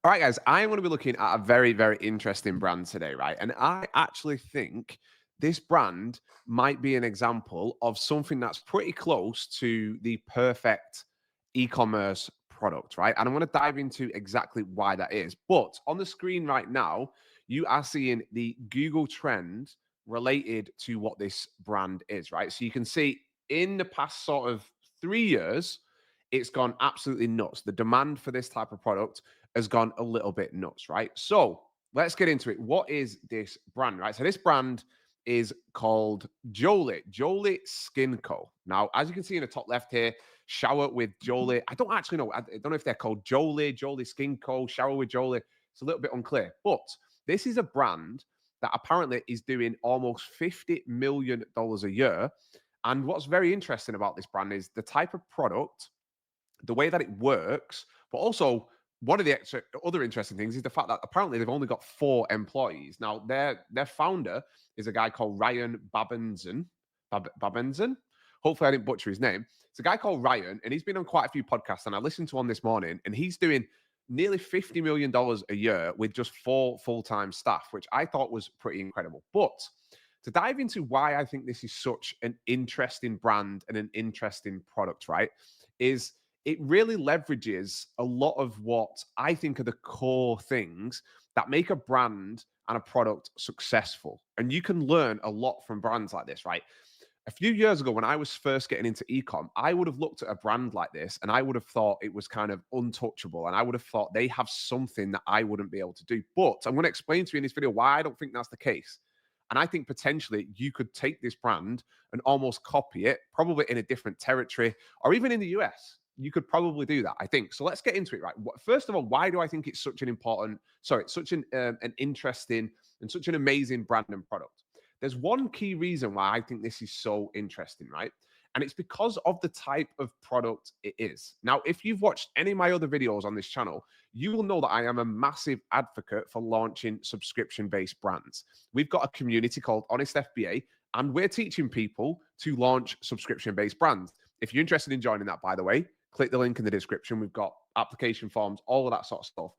All right, guys, I'm going to be looking at a very, very interesting brand today, right? And I actually think this brand might be an example of something that's pretty close to the perfect e-commerce product, right? And I'm going to dive into exactly why that is. But on the screen right now, you are seeing the Google trend related to what this brand is, right? So you can see in the past sort of 3 years, it's gone absolutely nuts. The demand for this type of product has gone a little bit nuts, right? So let's get into it. What is this brand, right? So this brand is called Jolie, Jolie Skin Co. Now, as you can see in the top left here, shower with Jolie. I don't actually know. I don't know if they're called Jolie, Jolie Skin Co., shower with Jolie. It's a little bit unclear. But this is a brand that apparently is doing almost $50 million a year. And what's very interesting about this brand is the type of product, the way that it works, but also one of the other interesting things is the fact that apparently they've only got 4 employees. Now, their founder is a guy called Ryan Babenson. Babenson? Hopefully I didn't butcher his name. It's a guy called Ryan, and he's been on quite a few podcasts, and I listened to one this morning, and he's doing nearly $50 million a year with just 4 full-time staff, which I thought was pretty incredible. But to dive into why I think this is such an interesting brand and an interesting product, right, is it really leverages a lot of what I think are the core things that make a brand and a product successful. And you can learn a lot from brands like this, right? A few years ago, when I was first getting into ecom, I would have looked at a brand like this and I would have thought it was kind of untouchable. And I would have thought they have something that I wouldn't be able to do. But I'm going to explain to you in this video why I don't think that's the case. And I think potentially you could take this brand and almost copy it, probably in a different territory or even in the US. You could probably do that, I think. So let's get into it, right? First of all, why do I think it's such an interesting and such an amazing brand and product? There's one key reason why I think this is so interesting, right? And it's because of the type of product it is. Now, if you've watched any of my other videos on this channel, you will know that I am a massive advocate for launching subscription-based brands. We've got a community called Honest FBA, and we're teaching people to launch subscription-based brands. If you're interested in joining that, by the way, click the link in the description. We've got application forms, all of that sort of stuff.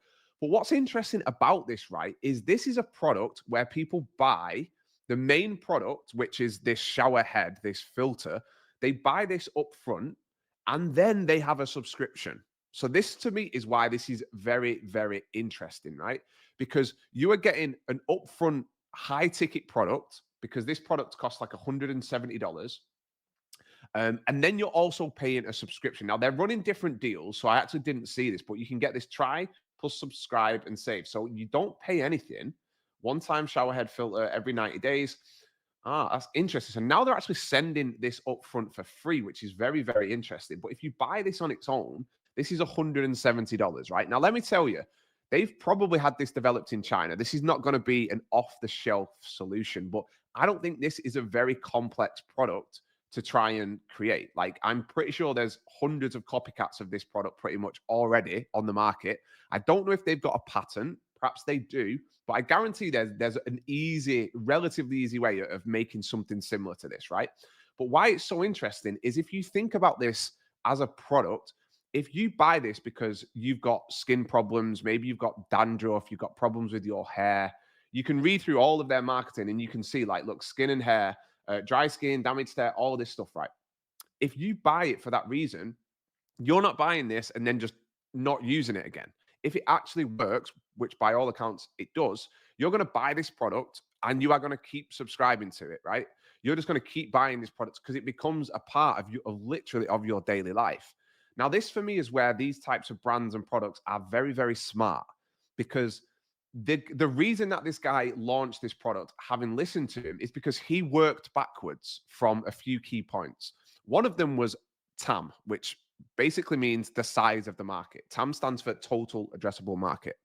But what's interesting about this, right, is this is a product where people buy the main product, which is this shower head, this filter. They buy this up front and then they have a subscription. So this to me is why this is very, very interesting, right? Because you are getting an upfront high ticket product because this product costs like $170. And then you're also paying a subscription. Now, they're running different deals, so I actually didn't see this, but you can get this try plus subscribe and save. So you don't pay anything. One-time shower head filter every 90 days. That's interesting. So now they're actually sending this up front for free, which is very, very interesting. But if you buy this on its own, this is $170, right? Now, let me tell you, they've probably had this developed in China. This is not going to be an off-the-shelf solution, but I don't think this is a very complex product to try and create. Like, I'm pretty sure there's hundreds of copycats of this product pretty much already on the market. I don't know if they've got a patent. Perhaps they do, but I guarantee there's an easy, relatively easy way of making something similar to this, right? But why it's so interesting is if you think about this as a product, if you buy this because you've got skin problems, maybe you've got dandruff, you've got problems with your hair, you can read through all of their marketing and you can see, like, look, skin and hair, dry skin, damaged hair, all of this stuff, right? If you buy it for that reason, you're not buying this and then just not using it again. If it actually works, which by all accounts it does, you're going to buy this product and you are going to keep subscribing to it, right? You're just going to keep buying this product because it becomes a part of you, literally of your daily life. Now, this for me is where these types of brands and products are very, very smart, because the reason that this guy launched this product, having listened to him, is because he worked backwards from a few key points. One of them was TAM, which basically means the size of the market. TAM stands for total addressable market.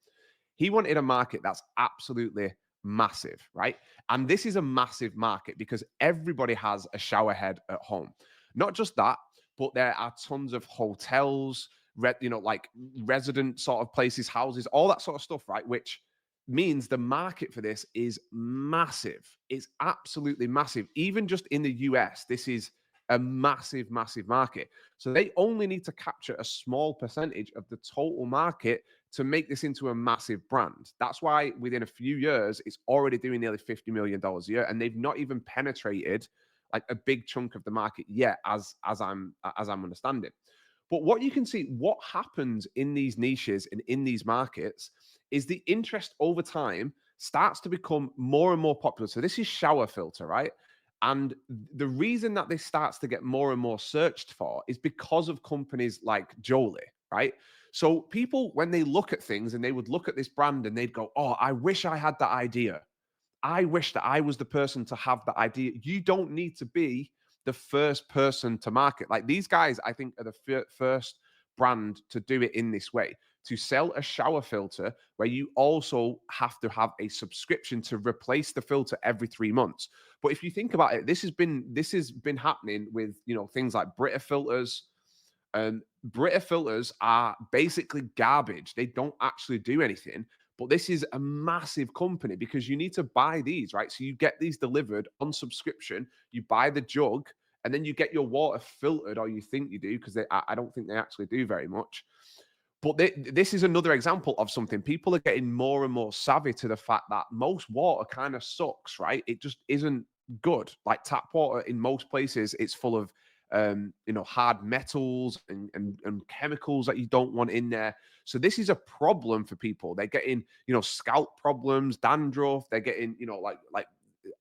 He wanted a market that's absolutely massive, right? And this is a massive market because everybody has a shower head at home. Not just that, but there are tons of hotels, like resident sort of places, houses, all that sort of stuff, right? Which means the market for this is massive. It's absolutely massive. Even just in the US, this is a massive, massive market. So they only need to capture a small percentage of the total market to make this into a massive brand. That's why within a few years, it's already doing nearly $50 million a year, and they've not even penetrated like a big chunk of the market yet, as I'm understanding. But what you can see, what happens in these niches and in these markets is the interest over time starts to become more and more popular. So this is shower filter, right? And the reason that this starts to get more and more searched for is because of companies like Jolie, right? So people, when they look at things and they would look at this brand and they'd go, oh, I wish I had that idea. I wish that I was the person to have that idea. You don't need to be the first person to market. Like these guys, I think, are the first brand to do it in this way, to sell a shower filter where you also have to have a subscription to replace the filter every 3 months. But if you think about it, this has been happening with things like Brita filters. Brita filters are basically garbage. They don't actually do anything. But this is a massive company because you need to buy these, right? So you get these delivered on subscription. You buy the jug, and then you get your water filtered, or you think you do, because I don't think they actually do very much. But this is another example of something. People are getting more and more savvy to the fact that most water kind of sucks, right? It just isn't good. Like tap water in most places, it's full of hard metals and chemicals that you don't want in there. So this is a problem for people. They're getting, scalp problems, dandruff. They're getting, like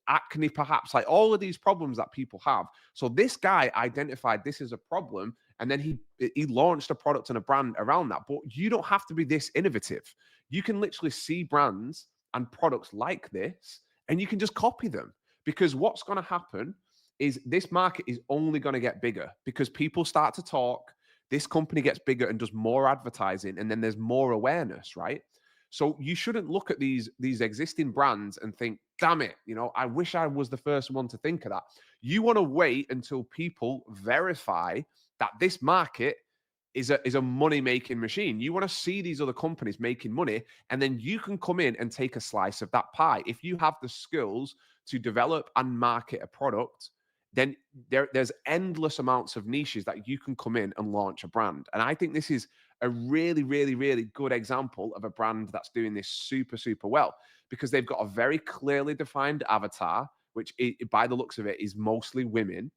acne, perhaps, like all of these problems that people have. So this guy identified this as a problem, and then he launched a product and a brand around that. But you don't have to be this innovative. You can literally see brands and products like this, and you can just copy them. Because what's going to happen is this market is only going to get bigger because people start to talk. This company gets bigger and does more advertising, and then there's more awareness, right? So you shouldn't look at these existing brands and think, damn it, I wish I was the first one to think of that. You want to wait until people verify that this market is a money-making machine. You want to see these other companies making money, and then you can come in and take a slice of that pie. If you have the skills to develop and market a product, then there's endless amounts of niches that you can come in and launch a brand. And I think this is a really, really, really good example of a brand that's doing this super, super well because they've got a very clearly defined avatar, which by the looks of it is mostly women.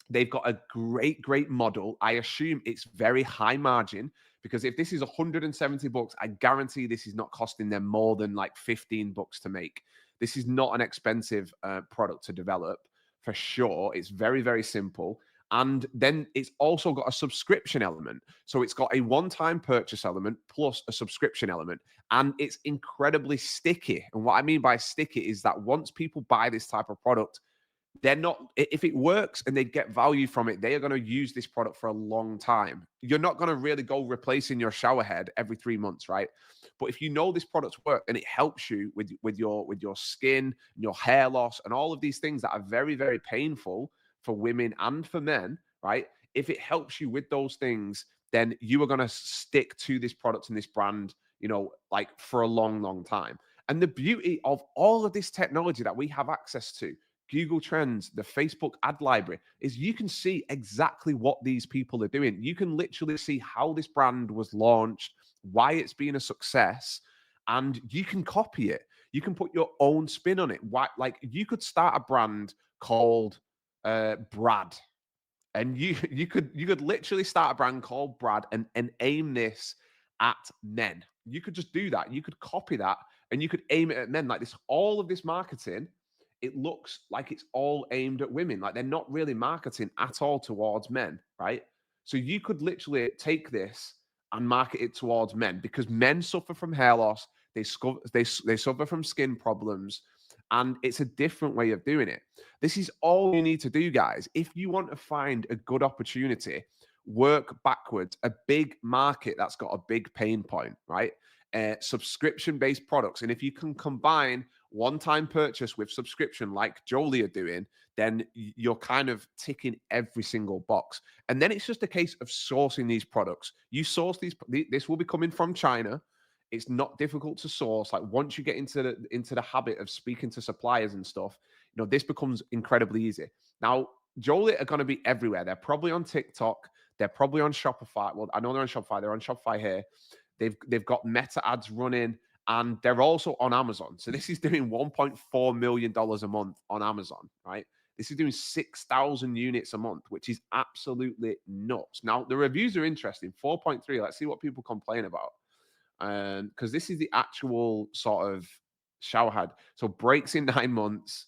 They've got a great, great model. I assume it's very high margin because if this is $170, I guarantee this is not costing them more than like $15 to make. This is not an expensive product to develop for sure. It's very, very simple. And then it's also got a subscription element. So it's got a one-time purchase element plus a subscription element. And it's incredibly sticky. And what I mean by sticky is that once people buy this type of product, they're not, if it works and they get value from it, they are going to use this product for a long time. You're not going to really go replacing your shower head every 3 months, right? But if you know this product's work and it helps you with your skin and your hair loss and all of these things that are very, very painful for women and for men, right? If it helps you with those things, then you are going to stick to this product and this brand, like for a long, long time. And the beauty of all of this technology that we have access to, Google Trends, the Facebook ad library, is you can see exactly what these people are doing. You can literally see how this brand was launched, why it's been a success, and you can copy it. You can put your own spin on it. Why, like you could start a brand called Brad, and you could literally start a brand called Brad and aim this at men. You could just do that. You could copy that and you could aim it at men. Like this, all of this marketing, it looks like it's all aimed at women. Like they're not really marketing at all towards men, right? So you could literally take this and market it towards men because men suffer from hair loss. They suffer from skin problems, and it's a different way of doing it. This is all you need to do, guys. If you want to find a good opportunity, work backwards. A big market that's got a big pain point, right? Subscription-based products. And if you can combine one-time purchase with subscription like Jolie are doing, then you're kind of ticking every single box. And then it's just a case of sourcing these products. You source these, this will be coming from China. It's not difficult to source. Like once you get into the habit of speaking to suppliers and stuff, this becomes incredibly easy. Now, Jolit are going to be everywhere. They're probably on TikTok. They're probably on Shopify. Well, I know they're on Shopify. They're on Shopify here. They've got Meta ads running, and they're also on Amazon. So this is doing $1.4 million a month on Amazon, right? This is doing 6,000 units a month, which is absolutely nuts. Now, the reviews are interesting. 4.3. Let's see what people complain about. Because this is the actual sort of shower head. So breaks in 9 months.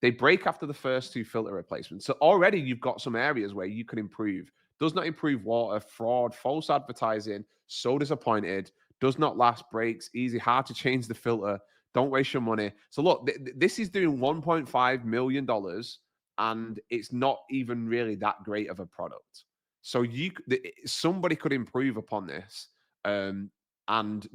They break after the first 2 filter replacements. So already you've got some areas where you can improve. Does not improve water, fraud, false advertising, so disappointed, does not last, breaks, easy, hard to change the filter, don't waste your money. So look, this is doing $1.5 million and it's not even really that great of a product. So somebody could improve upon this and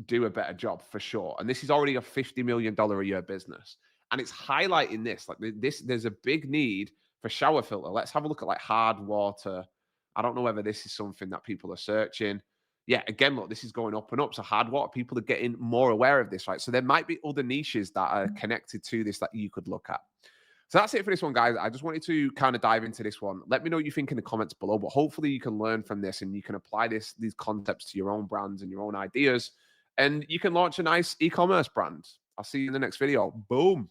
do a better job for sure. And this is already a $50 million a year business. And it's highlighting this. Like this, there's a big need for shower filter. Let's have a look at like hard water. I don't know whether this is something that people are searching. Yeah, again, look, this is going up and up. So hard water, people are getting more aware of this, right? So there might be other niches that are connected to this that you could look at. So that's it for this one, guys. I just wanted to kind of dive into this one. Let me know what you think in the comments below, but hopefully you can learn from this and you can apply these concepts to your own brands and your own ideas, and you can launch a nice e-commerce brand. I'll see you in the next video. Boom.